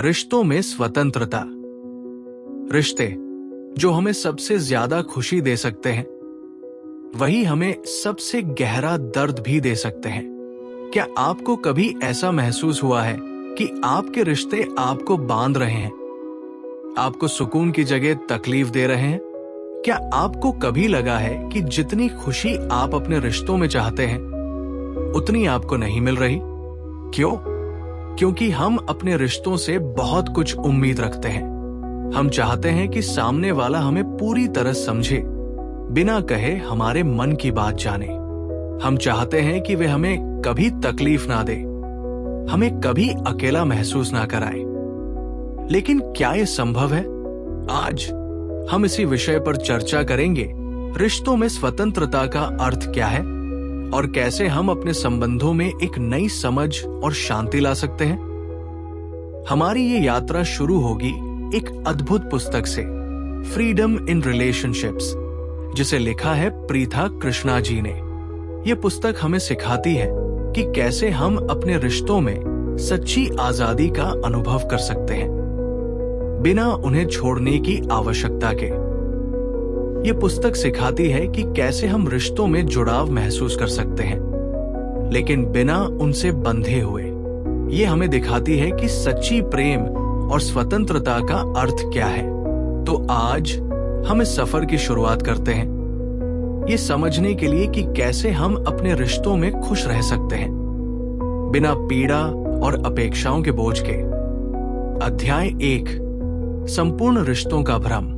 रिश्तों में स्वतंत्रता। रिश्ते जो हमें सबसे ज्यादा खुशी दे सकते हैं, वही हमें सबसे गहरा दर्द भी दे सकते हैं। क्या आपको कभी ऐसा महसूस हुआ है कि आपके रिश्ते आपको बांध रहे हैं, आपको सुकून की जगह तकलीफ दे रहे हैं? क्या आपको कभी लगा है कि जितनी खुशी आप अपने रिश्तों में चाहते हैं, उतनी आपको नहीं मिल रही? क्यों? क्योंकि हम अपने रिश्तों से बहुत कुछ उम्मीद रखते हैं। हम चाहते हैं कि सामने वाला हमें पूरी तरह समझे, बिना कहे हमारे मन की बात जाने। हम चाहते हैं कि वे हमें कभी तकलीफ ना दे, हमें कभी अकेला महसूस ना कराए। लेकिन क्या यह संभव है? आज हम इसी विषय पर चर्चा करेंगे। रिश्तों में स्वतंत्रता का अर्थ क्या है और कैसे हम अपने संबंधों में एक नई समझ और शांति ला सकते हैं। हमारी ये यात्रा शुरू होगी एक अद्भुत पुस्तक से, फ्रीडम इन रिलेशनशिप्स, जिसे लिखा है प्रीथा कृष्णा जी ने। यह पुस्तक हमें सिखाती है कि कैसे हम अपने रिश्तों में सच्ची आजादी का अनुभव कर सकते हैं, बिना उन्हें छोड़ने की आवश्यकता के। ये पुस्तक सिखाती है कि कैसे हम रिश्तों में जुड़ाव महसूस कर सकते हैं, लेकिन बिना उनसे बंधे हुए। ये हमें दिखाती है कि सच्ची प्रेम और स्वतंत्रता का अर्थ क्या है। तो आज हम इस सफर की शुरुआत करते हैं, ये समझने के लिए कि कैसे हम अपने रिश्तों में खुश रह सकते हैं, बिना पीड़ा और अपेक्षाओं के बोझ के। अध्याय 1, संपूर्ण रिश्तों का भ्रम।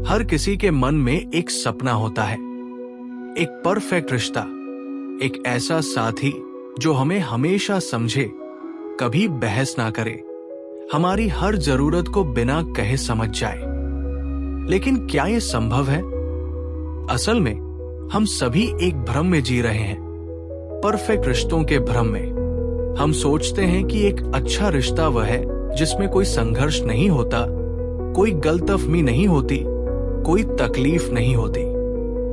हर किसी के मन में एक सपना होता है, एक परफेक्ट रिश्ता, एक ऐसा साथी जो हमें हमेशा समझे, कभी बहस ना करे, हमारी हर जरूरत को बिना कहे समझ जाए। लेकिन क्या यह संभव है? असल में हम सभी एक भ्रम में जी रहे हैं, परफेक्ट रिश्तों के भ्रम में। हम सोचते हैं कि एक अच्छा रिश्ता वह है जिसमें कोई संघर्ष नहीं होता, कोई गलतफहमी नहीं होती, कोई तकलीफ नहीं होती।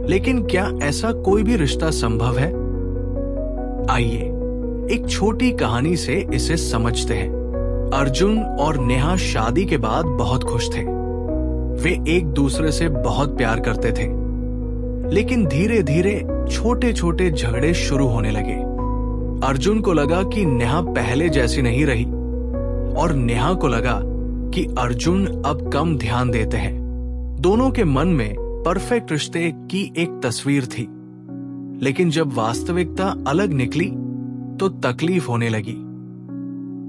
लेकिन क्या ऐसा कोई भी रिश्ता संभव है? आइए एक छोटी कहानी से इसे समझते हैं। अर्जुन और नेहा शादी के बाद बहुत खुश थे। वे एक दूसरे से बहुत प्यार करते थे, लेकिन धीरे धीरे छोटे छोटे झगड़े शुरू होने लगे। अर्जुन को लगा कि नेहा पहले जैसी नहीं रही, और नेहा को लगा कि अर्जुन अब कम ध्यान देते हैं। दोनों के मन में परफेक्ट रिश्ते की एक तस्वीर थी, लेकिन जब वास्तविकता अलग निकली तो तकलीफ होने लगी।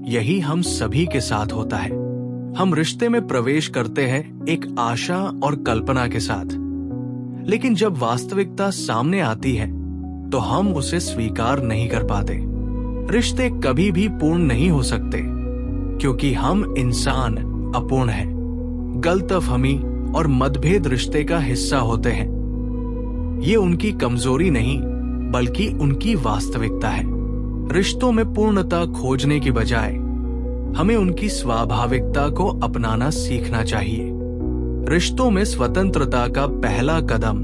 यही हम सभी के साथ होता है। हम रिश्ते में प्रवेश करते हैं एक आशा और कल्पना के साथ, लेकिन जब वास्तविकता सामने आती है तो हम उसे स्वीकार नहीं कर पाते। रिश्ते कभी भी पूर्ण नहीं हो सकते, क्योंकि हम इंसान अपूर्ण हैं। गलतफहमी और मतभेद रिश्ते का हिस्सा होते हैं। ये उनकी कमजोरी नहीं, बल्कि उनकी वास्तविकता है। रिश्तों में पूर्णता खोजने की बजाय हमें उनकी स्वाभाविकता को अपनाना सीखना चाहिए। रिश्तों में स्वतंत्रता का पहला कदम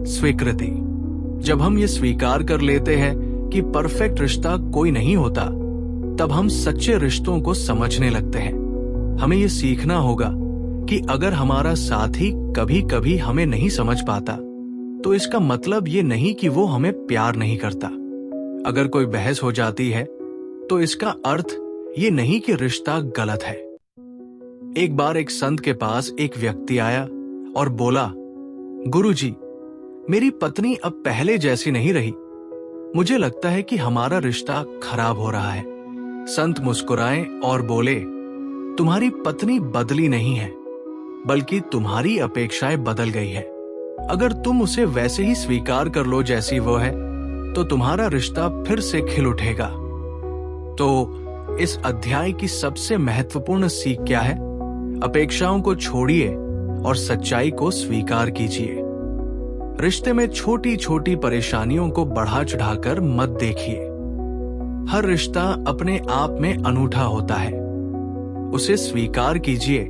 स्वीकृति। जब हम ये स्वीकार कर लेते हैं कि परफेक्ट रिश्ता कोई नहीं होता, तब हम सच्चे रिश्तों को समझने लगते हैं। हमें ये सीखना होगा कि अगर हमारा साथी कभी कभी हमें नहीं समझ पाता, तो इसका मतलब ये नहीं कि वो हमें प्यार नहीं करता। अगर कोई बहस हो जाती है, तो इसका अर्थ ये नहीं कि रिश्ता गलत है। एक बार एक संत के पास एक व्यक्ति आया और बोला, गुरुजी, मेरी पत्नी अब पहले जैसी नहीं रही। मुझे लगता है कि हमारा रिश्ता खराब हो रहा है। संत मुस्कुराए और बोले, तुम्हारी पत्नी बदली नहीं है, बल्कि तुम्हारी अपेक्षाएं बदल गई है। अगर तुम उसे वैसे ही स्वीकार कर लो जैसी वो है, तो तुम्हारा रिश्ता फिर से खिल उठेगा। तो इस अध्याय की सबसे महत्वपूर्ण सीख क्या है? अपेक्षाओं को छोड़िए और सच्चाई को स्वीकार कीजिए। रिश्ते में छोटी छोटी परेशानियों को बढ़ा चढ़ाकर मत देखिए। हर रिश्ता अपने आप में अनूठा होता है। उसे स्वीकार कीजिए,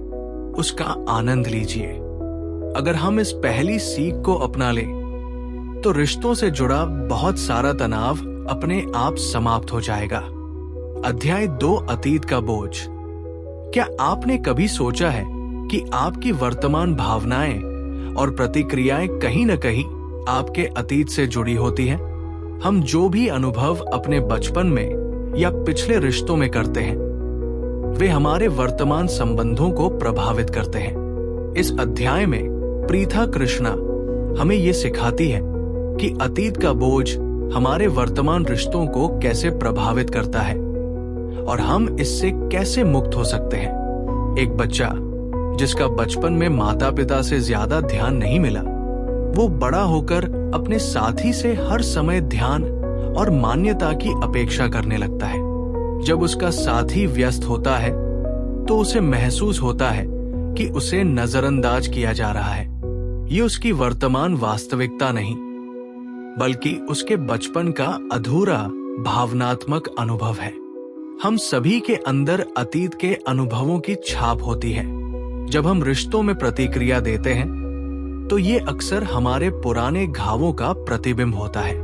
उसका आनंद लीजिए। अगर हम इस पहली सीख को अपना लें, तो रिश्तों से जुड़ा बहुत सारा तनाव अपने आप समाप्त हो जाएगा। अध्याय 2, अतीत का बोझ। क्या आपने कभी सोचा है कि आपकी वर्तमान भावनाएं और प्रतिक्रियाएं कहीं न कहीं आपके अतीत से जुड़ी होती हैं? हम जो भी अनुभव अपने बचपन में या पिछले रिश्तों में करते हैं, वे हमारे वर्तमान संबंधों को प्रभावित करते हैं। इस अध्याय में प्रीथा कृष्णा हमें ये सिखाती है कि अतीत का बोझ हमारे वर्तमान रिश्तों को कैसे प्रभावित करता है और हम इससे कैसे मुक्त हो सकते हैं। एक बच्चा जिसका बचपन में माता पिता से ज्यादा ध्यान नहीं मिला, वो बड़ा होकर अपने साथी से हर समय ध्यान और मान्यता की अपेक्षा करने लगता है। जब उसका साथी व्यस्त होता है तो उसे महसूस होता है कि उसे नजरअंदाज किया जा रहा है। ये उसकी वर्तमान वास्तविकता नहीं, बल्कि उसके बचपन का अधूरा भावनात्मक अनुभव है। हम सभी के अंदर अतीत के अनुभवों की छाप होती है। जब हम रिश्तों में प्रतिक्रिया देते हैं तो ये अक्सर हमारे पुराने घावों का प्रतिबिंब होता है।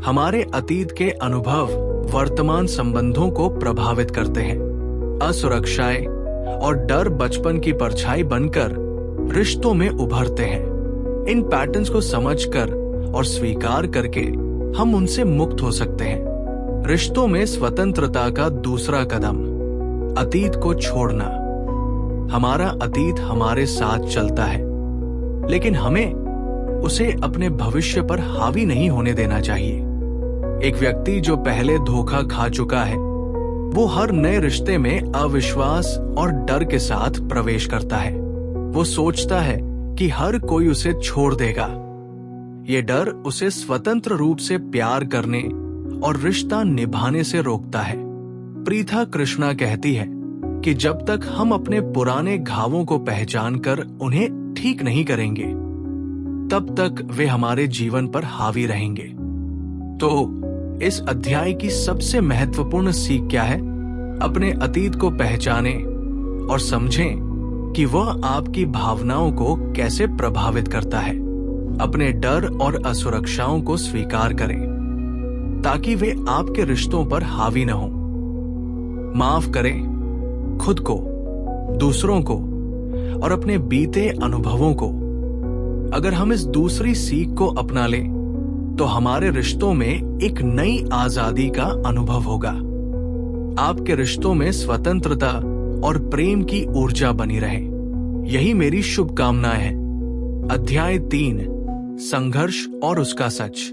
हमारे अतीत के अनुभव वर्तमान संबंधों को प्रभावित करते हैं। असुरक्षाएं और डर बचपन की परछाई बनकर रिश्तों में उभरते हैं। इन पैटर्न्स को समझकर और स्वीकार करके हम उनसे मुक्त हो सकते हैं। रिश्तों में स्वतंत्रता का दूसरा कदम, अतीत को छोड़ना। हमारा अतीत हमारे साथ चलता है, लेकिन हमें उसे अपने भविष्य पर हावी नहीं होने देना चाहिए। एक व्यक्ति जो पहले धोखा खा चुका है, वो हर नए रिश्ते में अविश्वास और डर के साथ प्रवेश करता है। वो सोचता है कि हर कोई उसे छोड़ देगा। ये डर उसे स्वतंत्र रूप से प्यार करने और रिश्ता निभाने से रोकता है। प्रीथा कृष्णा कहती है कि जब तक हम अपने पुराने घावों को पहचान कर उन्हें ठीक नहीं करेंगे, तब तक वे हमारे जीवन पर हावी रहेंगे। तो इस अध्याय की सबसे महत्वपूर्ण सीख क्या है? अपने अतीत को पहचानें और समझें कि वह आपकी भावनाओं को कैसे प्रभावित करता है। अपने डर और असुरक्षाओं को स्वीकार करें ताकि वे आपके रिश्तों पर हावी न हों। माफ करें खुद को, दूसरों को और अपने बीते अनुभवों को। अगर हम इस दूसरी सीख को अपना लें तो हमारे रिश्तों में एक नई आजादी का अनुभव होगा। आपके रिश्तों में स्वतंत्रता और प्रेम की ऊर्जा बनी रहे, यही मेरी शुभकामनाएं है। अध्याय 3, संघर्ष और उसका सच।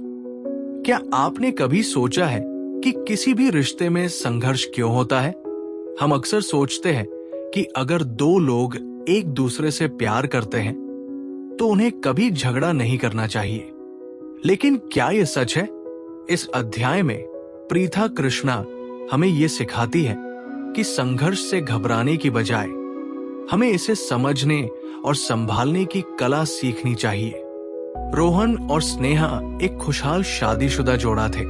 क्या आपने कभी सोचा है कि किसी भी रिश्ते में संघर्ष क्यों होता है? हम अक्सर सोचते हैं कि अगर दो लोग एक दूसरे से प्यार करते हैं तो उन्हें कभी झगड़ा नहीं करना चाहिए। लेकिन क्या यह सच है? इस अध्याय में प्रीथा कृष्णा हमें यह सिखाती है कि संघर्ष से घबराने की बजाय हमें इसे समझने और संभालने की कला सीखनी चाहिए। रोहन और स्नेहा एक खुशहाल शादीशुदा जोड़ा थे,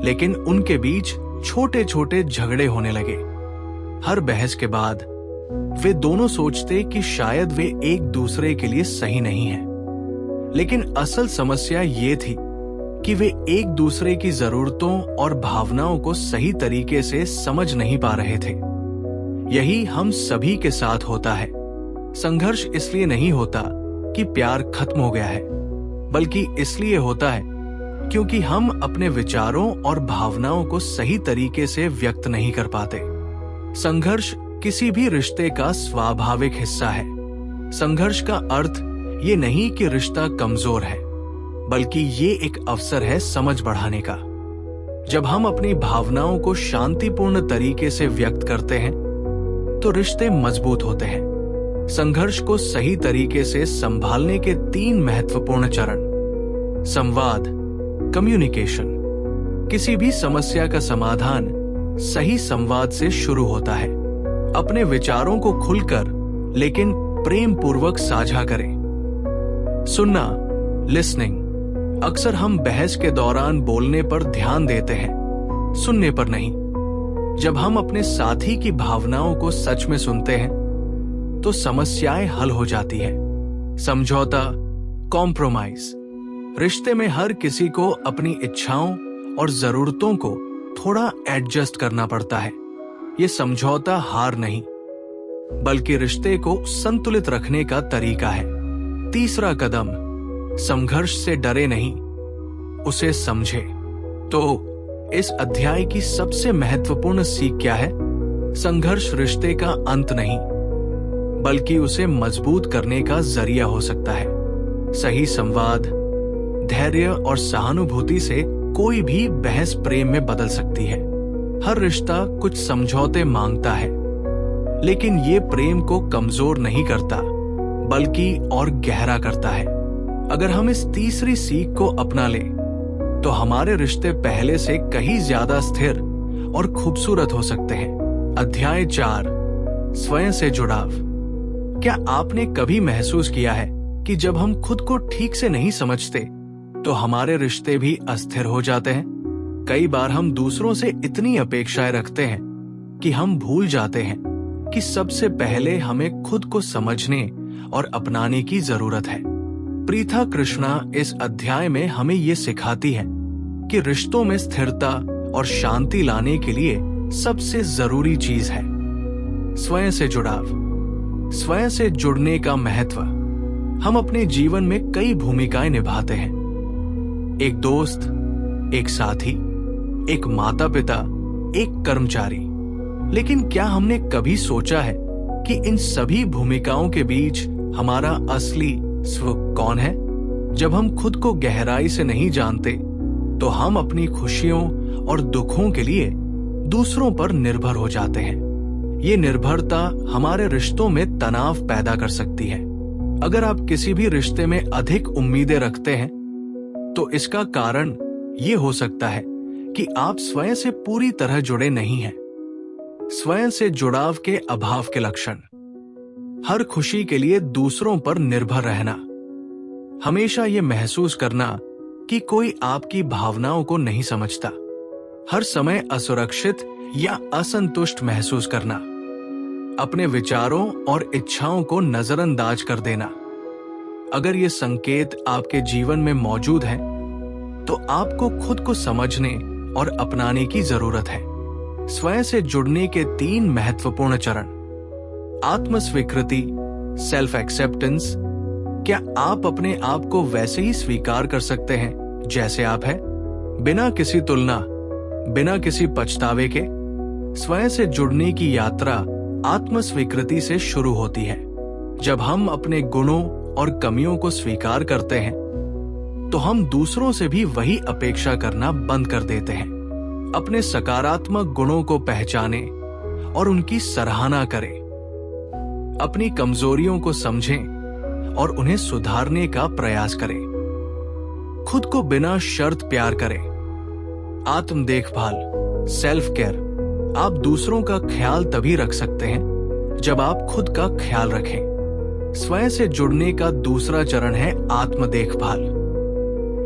लेकिन उनके बीच छोटे छोटे झगड़े होने लगे। हर बहस के बाद वे दोनों सोचते कि शायद वे एक दूसरे के लिए सही नहीं हैं। लेकिन असल समस्या ये थी कि वे एक दूसरे की जरूरतों और भावनाओं को सही तरीके से समझ नहीं पा रहे थे। यही हम सभी के साथ होता है। संघर्ष इसलिए नहीं होता कि प्यार खत्म हो गया है, बल्कि इसलिए होता है क्योंकि हम अपने विचारों और भावनाओं को सही तरीके से व्यक्त नहीं कर पाते। संघर्ष किसी भी रिश्ते का स्वाभाविक हिस्सा है। संघर्ष का अर्थ ये नहीं कि रिश्ता कमजोर है, बल्कि ये एक अवसर है समझ बढ़ाने का। जब हम अपनी भावनाओं को शांतिपूर्ण तरीके से व्यक्त करते हैं तो रिश्ते मजबूत होते हैं। संघर्ष को सही तरीके से संभालने के 3 महत्वपूर्ण चरण। संवाद, कम्युनिकेशन। किसी भी समस्या का समाधान सही संवाद से शुरू होता है। अपने विचारों को खुलकर लेकिन प्रेम पूर्वक साझा करें। सुनना, लिसनिंग। अक्सर हम बहस के दौरान बोलने पर ध्यान देते हैं, सुनने पर नहीं। जब हम अपने साथी की भावनाओं को सच में सुनते हैं तो समस्याएं हल हो जाती है। समझौता, कॉम्प्रोमाइज। रिश्ते में हर किसी को अपनी इच्छाओं और जरूरतों को थोड़ा एडजस्ट करना पड़ता है। ये समझौता हार नहीं, बल्कि रिश्ते को संतुलित रखने का तरीका है। तीसरा कदम, संघर्ष से डरे नहीं, उसे समझे। तो इस अध्याय की सबसे महत्वपूर्ण सीख क्या है? संघर्ष रिश्ते का अंत नहीं, बल्कि उसे मजबूत करने का जरिया हो सकता है। सही संवाद, धैर्य और सहानुभूति से कोई भी बहस प्रेम में बदल सकती है। हर रिश्ता कुछ समझौते मांगता है, लेकिन ये प्रेम को कमजोर नहीं करता, बल्कि और गहरा करता है। अगर हम इस तीसरी सीख को अपना लें, तो हमारे रिश्ते पहले से कहीं ज्यादा स्थिर और खूबसूरत हो सकते हैं। अध्याय 4, स्वयं से जुड़ाव। क्या आपने कभी महसूस किया है कि जब हम खुद को ठीक से नहीं समझते, तो हमारे रिश्ते भी अस्थिर हो जाते हैं? कई बार हम दूसरों से इतनी अपेक्षाएं रखते हैं कि हम भूल जाते हैं कि सबसे पहले हमें खुद को समझने और अपनाने की जरूरत है। प्रीथा कृष्णा इस अध्याय में हमें ये सिखाती है कि रिश्तों में स्थिरता और शांति लाने के लिए सबसे जरूरी चीज है स्वयं से जुड़ाव। स्वयं से जुड़ने का महत्व। हम अपने जीवन में कई भूमिकाएं निभाते हैं। एक दोस्त, एक साथी, एक माता पिता, एक कर्मचारी। लेकिन क्या हमने कभी सोचा है कि इन सभी भूमिकाओं के बीच हमारा असली स्व कौन है? जब हम खुद को गहराई से नहीं जानते, तो हम अपनी खुशियों और दुखों के लिए दूसरों पर निर्भर हो जाते हैं। ये निर्भरता हमारे रिश्तों में तनाव पैदा कर सकती है। अगर आप किसी भी रिश्ते में अधिक उम्मीदें रखते हैं, तो इसका कारण ये हो सकता है कि आप स्वयं से पूरी तरह जुड़े नहीं हैं। स्वयं से जुड़ाव के अभाव के लक्षण। हर खुशी के लिए दूसरों पर निर्भर रहना। हमेशा ये महसूस करना कि कोई आपकी भावनाओं को नहीं समझता। हर समय असुरक्षित या असंतुष्ट महसूस करना। अपने विचारों और इच्छाओं को नजरअंदाज कर देना। अगर ये संकेत आपके जीवन में मौजूद हैं, तो आपको खुद को समझने और अपनाने की जरूरत है। स्वयं से जुड़ने के 3 महत्वपूर्ण चरण। आत्मस्वीकृति, सेल्फ एक्सेप्टेंस। क्या आप अपने आप को वैसे ही स्वीकार कर सकते हैं जैसे आप हैं, बिना किसी तुलना, बिना किसी पछतावे के? स्वयं से जुड़ने की यात्रा आत्मस्वीकृति से शुरू होती है। जब हम अपने गुणों और कमियों को स्वीकार करते हैं, तो हम दूसरों से भी वही अपेक्षा करना बंद कर देते हैं। अपने सकारात्मक गुणों को पहचानें और उनकी सराहना करें। अपनी कमजोरियों को समझें और उन्हें सुधारने का प्रयास करें। खुद को बिना शर्त प्यार करें। आत्म देखभाल, सेल्फ केयर। आप दूसरों का ख्याल तभी रख सकते हैं जब आप खुद का ख्याल रखें। स्वयं से जुड़ने का दूसरा चरण है आत्म देखभाल।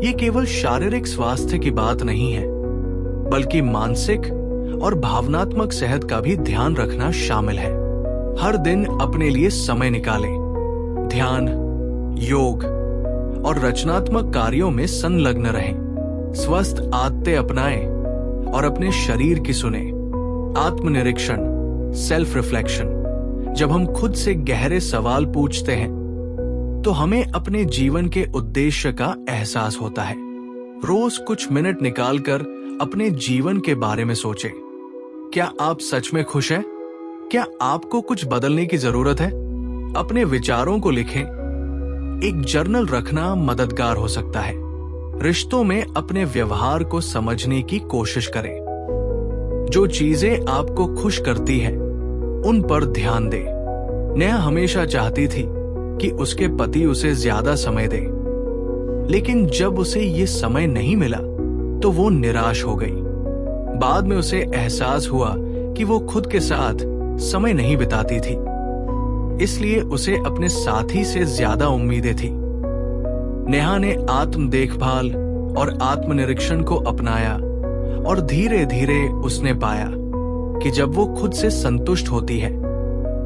ये केवल शारीरिक स्वास्थ्य की बात नहीं है, बल्कि मानसिक और भावनात्मक सेहत का भी ध्यान रखना शामिल है। हर दिन अपने लिए समय निकालें। ध्यान, योग और रचनात्मक कार्यों में संलग्न रहें। स्वस्थ आदतें अपनाएं और अपने शरीर की सुनें। आत्मनिरीक्षण, सेल्फ रिफ्लेक्शन। जब हम खुद से गहरे सवाल पूछते हैं, तो हमें अपने जीवन के उद्देश्य का एहसास होता है। रोज कुछ मिनट निकालकर अपने जीवन के बारे में सोचें। क्या आप सच में खुश हैं? क्या आपको कुछ बदलने की जरूरत है? अपने विचारों को लिखें। एक जर्नल रखना मददगार हो सकता है। रिश्तों में अपने व्यवहार को समझने की कोशिश करें। जो चीजें आपको खुश करती हैं, उन पर ध्यान दें। नेहा हमेशा चाहती थी कि उसके पति उसे ज्यादा समय दे, लेकिन जब उसे ये समय नहीं मिला, तो वो निराश हो गई। बाद में उसे एहसास हुआ कि वो खुद के साथ समय नहीं बिताती थी, इसलिए उसे अपने साथी से ज्यादा उम्मीदें थी। नेहा ने आत्म देखभाल और आत्मनिरीक्षण को अपनाया और धीरे धीरे उसने पाया कि जब वो खुद से संतुष्ट होती है,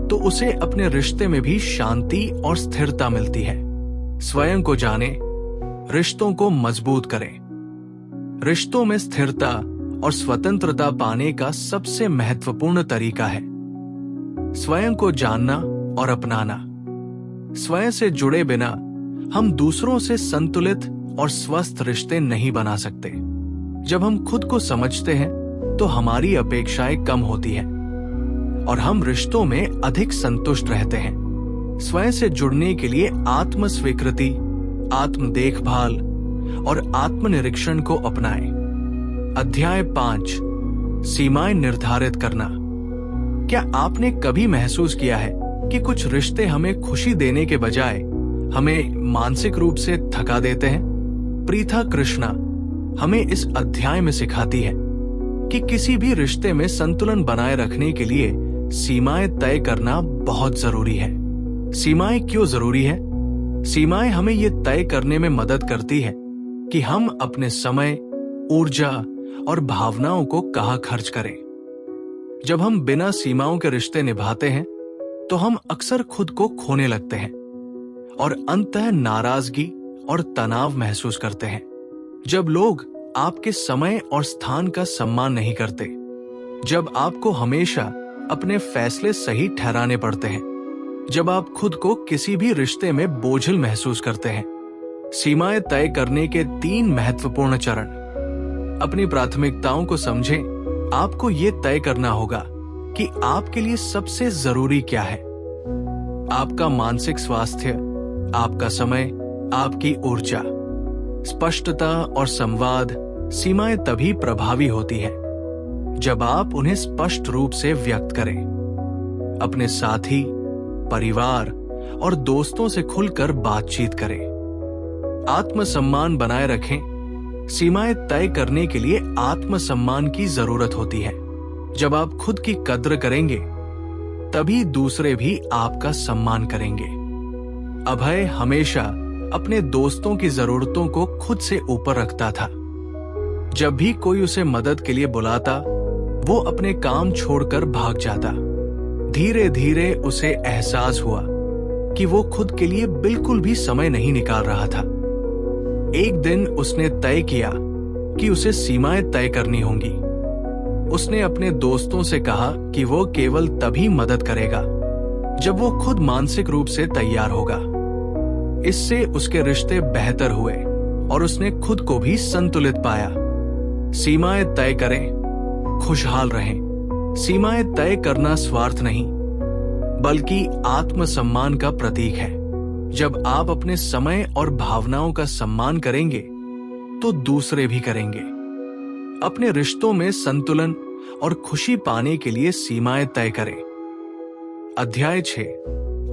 तो उसे अपने रिश्ते में भी शांति और स्थिरता मिलती है। स्वयं को जाने, रिश्तों को मजबूत करें। रिश्तों में स्थिरता और स्वतंत्रता पाने का सबसे महत्वपूर्ण तरीका है स्वयं को जानना और अपनाना। स्वयं से जुड़े बिना हम दूसरों से संतुलित और स्वस्थ रिश्ते नहीं बना सकते। जब हम खुद को समझते हैं तो हमारी अपेक्षाएं कम होती हैं और हम रिश्तों में अधिक संतुष्ट रहते हैं। स्वयं से जुड़ने के लिए आत्म स्वीकृति, आत्म देखभाल और आत्मनिरीक्षण को अपनाएं। अध्याय 5, सीमाएं निर्धारित करना। क्या आपने कभी महसूस किया है कि कुछ रिश्ते हमें खुशी देने के बजाय हमें मानसिक रूप से थका देते हैं? प्रीथा कृष्णा हमें इस अध्याय में सिखाती है कि किसी भी रिश्ते में संतुलन बनाए रखने के लिए सीमाएं तय करना बहुत जरूरी है। सीमाएं क्यों जरूरी है? सीमाएं हमें ये तय करने में मदद करती है कि हम अपने समय, ऊर्जा और भावनाओं को कहाँ खर्च करें। जब हम बिना सीमाओं के रिश्ते निभाते हैं तो हम अक्सर खुद को खोने लगते हैं और अंततः नाराजगी और तनाव महसूस करते हैं। जब लोग आपके समय और स्थान का सम्मान नहीं करते, जब आपको हमेशा अपने फैसले सही ठहराने पड़ते हैं, जब आप खुद को किसी भी रिश्ते में बोझिल महसूस करते हैं। सीमाएं तय करने के 3 महत्वपूर्ण चरण। अपनी प्राथमिकताओं को समझें। आपको ये तय करना होगा कि आपके लिए सबसे जरूरी क्या है। आपका मानसिक स्वास्थ्य, आपका समय, आपकी ऊर्जा। स्पष्टता और संवाद। सीमाएं तभी प्रभावी होती है जब आप उन्हें स्पष्ट रूप से व्यक्त करें। अपने साथी, परिवार और दोस्तों से खुलकर बातचीत करें। आत्मसम्मान बनाए रखें। सीमाएं तय करने के लिए आत्मसम्मान की जरूरत होती है। जब आप खुद की कद्र करेंगे तभी दूसरे भी आपका सम्मान करेंगे। अभय हमेशा अपने दोस्तों की जरूरतों को खुद से ऊपर रखता था। जब भी कोई उसे मदद के लिए बुलाता, वो अपने काम छोड़कर भाग जाता। धीरे धीरे उसे एहसास हुआ कि वो खुद के लिए बिल्कुल भी समय नहीं निकाल रहा था। एक दिन उसने तय किया कि उसे सीमाएं तय करनी होंगी। उसने अपने दोस्तों से कहा कि वो केवल तभी मदद करेगा जब वो खुद मानसिक रूप से तैयार होगा। इससे उसके रिश्ते बेहतर हुए और उसने खुद को भी संतुलित पाया। सीमाएं तय करें, खुशहाल रहें। सीमाएं तय करना स्वार्थ नहीं, बल्कि आत्मसम्मान का प्रतीक है। जब आप अपने समय और भावनाओं का सम्मान करेंगे तो दूसरे भी करेंगे। अपने रिश्तों में संतुलन और खुशी पाने के लिए सीमाएं तय करें। अध्याय 6,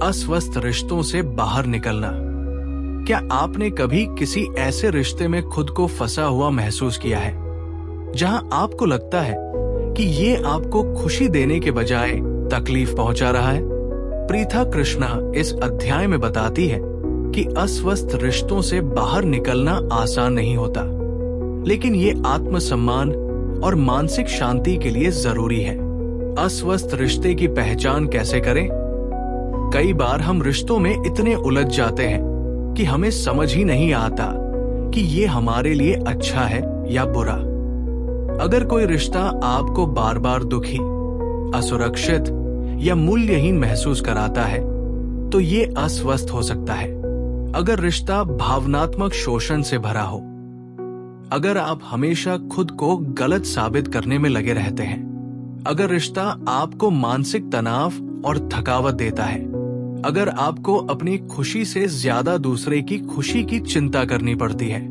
अस्वस्थ रिश्तों से बाहर निकलना। क्या आपने कभी किसी ऐसे रिश्ते में खुद को फंसा हुआ महसूस किया है जहां आपको लगता है कि ये आपको खुशी देने के बजाय तकलीफ पहुंचा रहा है? प्रीथा कृष्णा इस अध्याय में बताती है कि अस्वस्थ रिश्तों से बाहर निकलना आसान नहीं होता, लेकिन ये आत्मसम्मान और मानसिक शांति के लिए जरूरी है। अस्वस्थ रिश्ते की पहचान कैसे करें? कई बार हम रिश्तों में इतने उलझ जाते हैं कि हमें समझ ही नहीं आता कि ये हमारे लिए अच्छा है या बुरा। अगर कोई रिश्ता आपको बार बार दुखी, असुरक्षित या मूल्यहीन महसूस कराता है तो ये अस्वस्थ हो सकता है। अगर रिश्ता भावनात्मक शोषण से भरा हो, अगर आप हमेशा खुद को गलत साबित करने में लगे रहते हैं, अगर रिश्ता आपको मानसिक तनाव और थकावट देता है, अगर आपको अपनी खुशी से ज्यादा दूसरे की खुशी की चिंता करनी पड़ती है।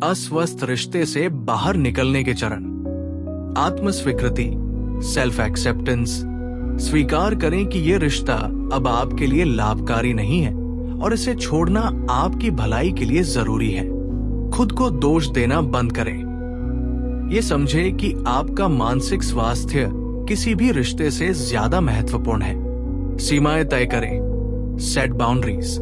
अस्वस्थ रिश्ते से बाहर निकलने के चरण। आत्मस्वीकृति, सेल्फ एक्सेप्टेंस। स्वीकार करें कि यह रिश्ता अब आपके लिए लाभकारी नहीं है और इसे छोड़ना आपकी भलाई के लिए जरूरी है। खुद को दोष देना बंद करें। ये समझें कि आपका मानसिक स्वास्थ्य किसी भी रिश्ते से ज्यादा महत्वपूर्ण है। सीमाएं तय करें, सेट बाउंड्रीज।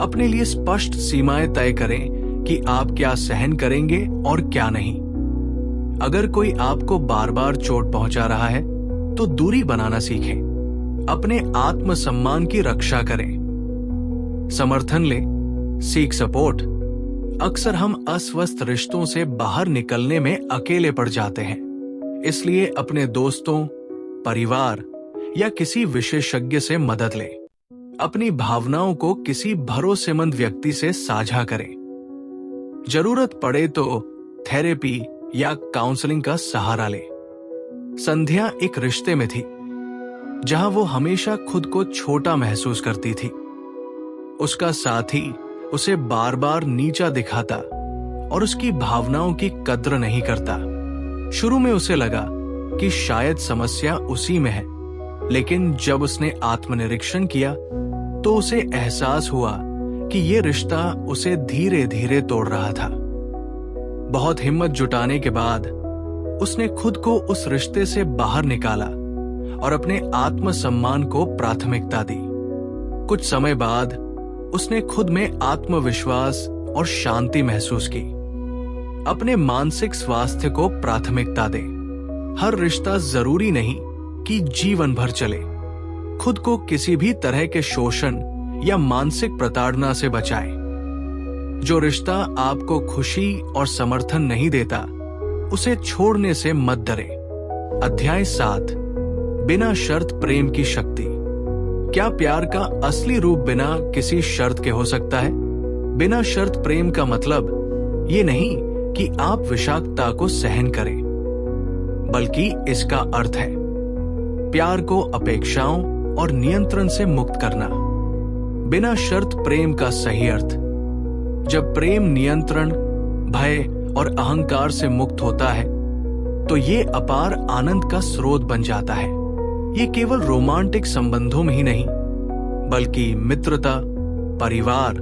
अपने लिए स्पष्ट सीमाएं तय करें कि आप क्या सहन करेंगे और क्या नहीं। अगर कोई आपको बार बार चोट पहुंचा रहा है तो दूरी बनाना सीखें। अपने आत्मसम्मान की रक्षा करें। समर्थन लें, सीक सपोर्ट। अक्सर हम अस्वस्थ रिश्तों से बाहर निकलने में अकेले पड़ जाते हैं, इसलिए अपने दोस्तों, परिवार या किसी विशेषज्ञ से मदद लें। अपनी भावनाओं को किसी भरोसेमंद व्यक्ति से साझा करें। जरूरत पड़े तो थेरेपी या काउंसलिंग का सहारा लें। संध्या एक रिश्ते में थी जहां वो हमेशा खुद को छोटा महसूस करती थी। उसका साथी उसे बार बार नीचा दिखाता और उसकी भावनाओं की कद्र नहीं करता। शुरू में उसे लगा कि शायद समस्या उसी में है, लेकिन जब उसने आत्मनिरीक्षण किया तो उसे एहसास हुआ कि ये रिश्ता उसे धीरे धीरे तोड़ रहा था। बहुत हिम्मत जुटाने के बाद उसने खुद को उस रिश्ते से बाहर निकाला और अपने आत्मसम्मान को प्राथमिकता दी। कुछ समय बाद उसने खुद में आत्मविश्वास और शांति महसूस की। अपने मानसिक स्वास्थ्य को प्राथमिकता दे। हर रिश्ता जरूरी नहीं कि जीवन भर चले। खुद को किसी भी तरह के शोषण या मानसिक प्रताड़ना से बचाएं। जो रिश्ता आपको खुशी और समर्थन नहीं देता, उसे छोड़ने से मत डरें। अध्याय 7, बिना शर्त प्रेम की शक्ति। क्या प्यार का असली रूप बिना किसी शर्त के हो सकता है? बिना शर्त प्रेम का मतलब ये नहीं कि आप विषाक्तता को सहन करें, बल्कि इसका अर्थ है प्यार को अपेक्षाओं और नियंत्रण से मुक्त करना। बिना शर्त प्रेम का सही अर्थ। जब प्रेम नियंत्रण, भय और अहंकार से मुक्त होता है तो ये अपार आनंद का स्रोत बन जाता है। ये केवल रोमांटिक संबंधों में ही नहीं, बल्कि मित्रता, परिवार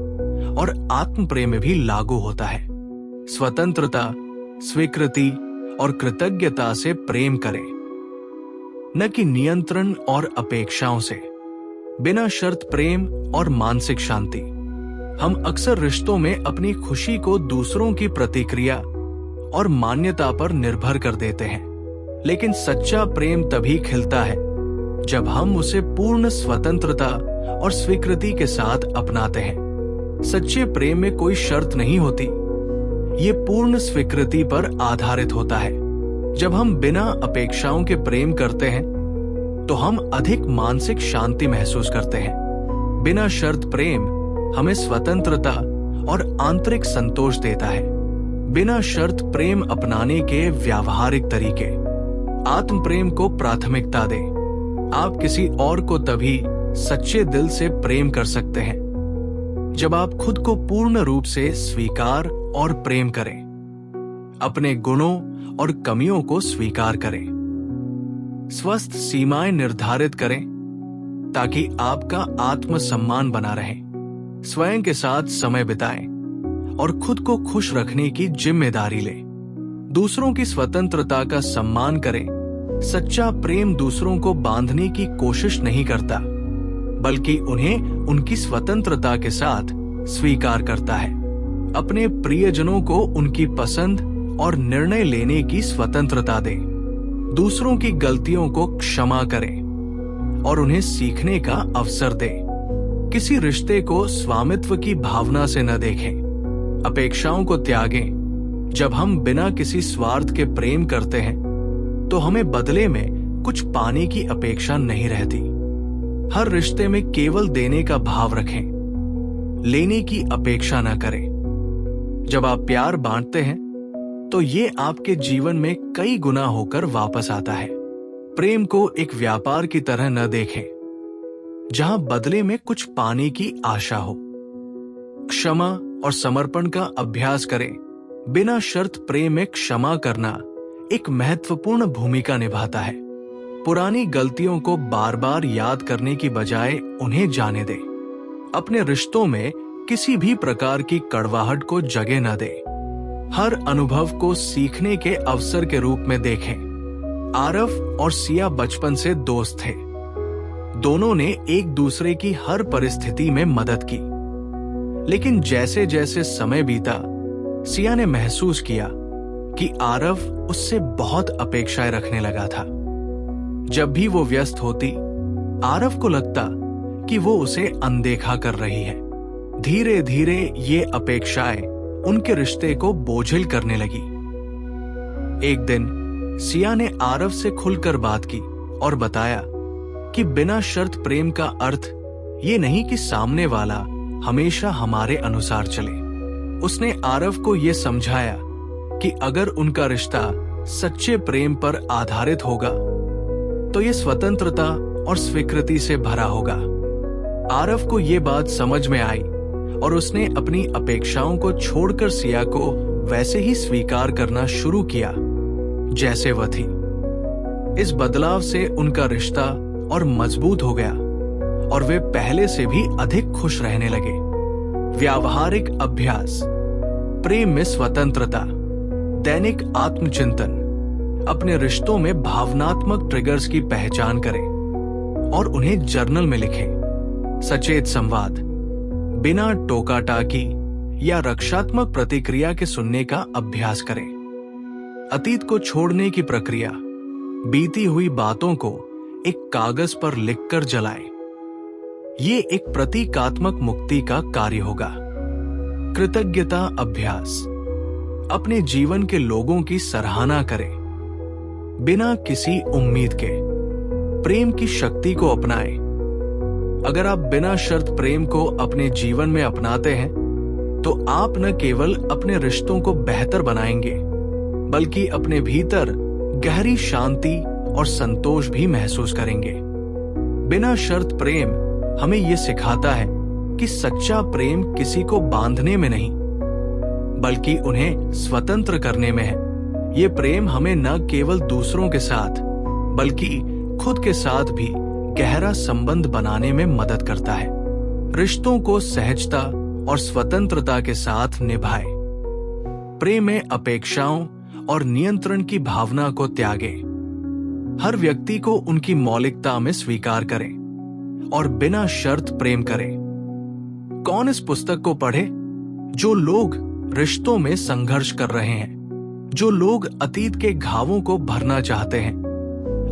और आत्म प्रेम में भी लागू होता है। स्वतंत्रता, स्वीकृति और कृतज्ञता से प्रेम करें, न कि नियंत्रण और अपेक्षाओं से। बिना शर्त प्रेम और मानसिक शांति। हम अक्सर रिश्तों में अपनी खुशी को दूसरों की प्रतिक्रिया और मान्यता पर निर्भर कर देते हैं, लेकिन सच्चा प्रेम तभी खिलता है जब हम उसे पूर्ण स्वतंत्रता और स्वीकृति के साथ अपनाते हैं। सच्चे प्रेम में कोई शर्त नहीं होती, ये पूर्ण स्वीकृति पर आधारित होता है। जब हम बिना अपेक्षाओं के प्रेम करते हैं तो हम अधिक मानसिक शांति महसूस करते हैं। बिना शर्त प्रेम हमें स्वतंत्रता और आंतरिक संतोष देता है। बिना शर्त प्रेम अपनाने के व्यावहारिक तरीके। आत्म प्रेम को प्राथमिकता दें। आप किसी और को तभी सच्चे दिल से प्रेम कर सकते हैं जब आप खुद को पूर्ण रूप से स्वीकार और प्रेम करें। अपने गुणों और कमियों को स्वीकार करें। स्वस्थ सीमाएं निर्धारित करें ताकि आपका आत्मसम्मान बना रहे। स्वयं के साथ समय बिताएं और खुद को खुश रखने की जिम्मेदारी लें। दूसरों की स्वतंत्रता का सम्मान करें। सच्चा प्रेम दूसरों को बांधने की कोशिश नहीं करता, बल्कि उन्हें उनकी स्वतंत्रता के साथ स्वीकार करता है। अपने प्रियजनों को उनकी पसंद और निर्णय लेने की स्वतंत्रता दें। दूसरों की गलतियों को क्षमा करें और उन्हें सीखने का अवसर दें। किसी रिश्ते को स्वामित्व की भावना से न देखें। अपेक्षाओं को त्यागें। जब हम बिना किसी स्वार्थ के प्रेम करते हैं तो हमें बदले में कुछ पाने की अपेक्षा नहीं रहती। हर रिश्ते में केवल देने का भाव रखें, लेने की अपेक्षा न करें। जब आप प्यार बांटते हैं तो ये आपके जीवन में कई गुना होकर वापस आता है। प्रेम को एक व्यापार की तरह न देखें जहां बदले में कुछ पाने की आशा हो। क्षमा और समर्पण का अभ्यास करें। बिना शर्त प्रेम में क्षमा करना एक महत्वपूर्ण भूमिका निभाता है। पुरानी गलतियों को बार बार याद करने की बजाय उन्हें जाने दें। अपने रिश्तों में किसी भी प्रकार की कड़वाहट को जगह न दें। हर अनुभव को सीखने के अवसर के रूप में देखें। आरव और सिया बचपन से दोस्त थे। दोनों ने एक दूसरे की हर परिस्थिति में मदद की, लेकिन जैसे जैसे समय बीता, सिया ने महसूस किया कि आरव उससे बहुत अपेक्षाएं रखने लगा था। जब भी वो व्यस्त होती, आरव को लगता कि वो उसे अनदेखा कर रही है। धीरे धीरे ये अपेक्षाएं उनके रिश्ते को बोझिल करने लगी। एक दिन सिया ने आरव से खुलकर बात की और बताया कि बिना शर्त प्रेम का अर्थ ये नहीं कि सामने वाला हमेशा हमारे अनुसार चले। उसने आरव को ये समझाया कि अगर उनका रिश्ता सच्चे प्रेम पर आधारित होगा तो ये स्वतंत्रता और स्वीकृति से भरा होगा। आरव को ये बात समझ में आई और उसने अपनी अपेक्षाओं को छोड़कर सिया को वैसे ही स्वीकार करना शुरू किया जैसे वह थी। इस बदलाव से उनका रिश्ता और मजबूत हो गया और वे पहले से भी अधिक खुश रहने लगे। व्यावहारिक अभ्यास, प्रेम में स्वतंत्रता, दैनिक आत्मचिंतन। अपने रिश्तों में भावनात्मक ट्रिगर्स की पहचान करें और उन्हें जर्नल में लिखें। सचेत संवाद, बिना टोका टाकी या रक्षात्मक प्रतिक्रिया के सुनने का अभ्यास करें। अतीत को छोड़ने की प्रक्रिया, बीती हुई बातों को एक कागज पर लिखकर जलाएं। ये एक प्रतीकात्मक मुक्ति का कार्य होगा। कृतज्ञता अभ्यास, अपने जीवन के लोगों की सराहना करें बिना किसी उम्मीद के। प्रेम की शक्ति को अपनाएं। अगर आप बिना शर्त प्रेम को अपने जीवन में अपनाते हैं तो आप न केवल अपने रिश्तों को बेहतर बनाएंगे बल्कि अपने भीतर गहरी शांति और संतोष भी महसूस करेंगे। बिना शर्त प्रेम हमें यह सिखाता है कि सच्चा प्रेम किसी को बांधने में नहीं बल्कि उन्हें स्वतंत्र करने में है। ये प्रेम हमें न केवल दूसरों के साथ बल्कि खुद के साथ भी गहरा संबंध बनाने में मदद करता है। रिश्तों को सहजता और स्वतंत्रता के साथ निभाएं। प्रेम में अपेक्षाओं और नियंत्रण की भावना को त्यागें। हर व्यक्ति को उनकी मौलिकता में स्वीकार करें और बिना शर्त प्रेम करें। कौन इस पुस्तक को पढ़े? जो लोग रिश्तों में संघर्ष कर रहे हैं, जो लोग अतीत के घावों को भरना चाहते हैं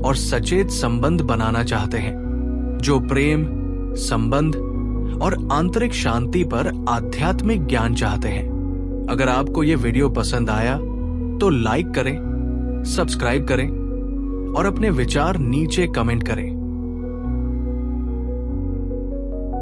और सचेत संबंध बनाना चाहते हैं, जो प्रेम, संबंध और आंतरिक शांति पर आध्यात्मिक ज्ञान चाहते हैं। अगर आपको यह वीडियो पसंद आया तो लाइक करें, सब्सक्राइब करें और अपने विचार नीचे कमेंट करें।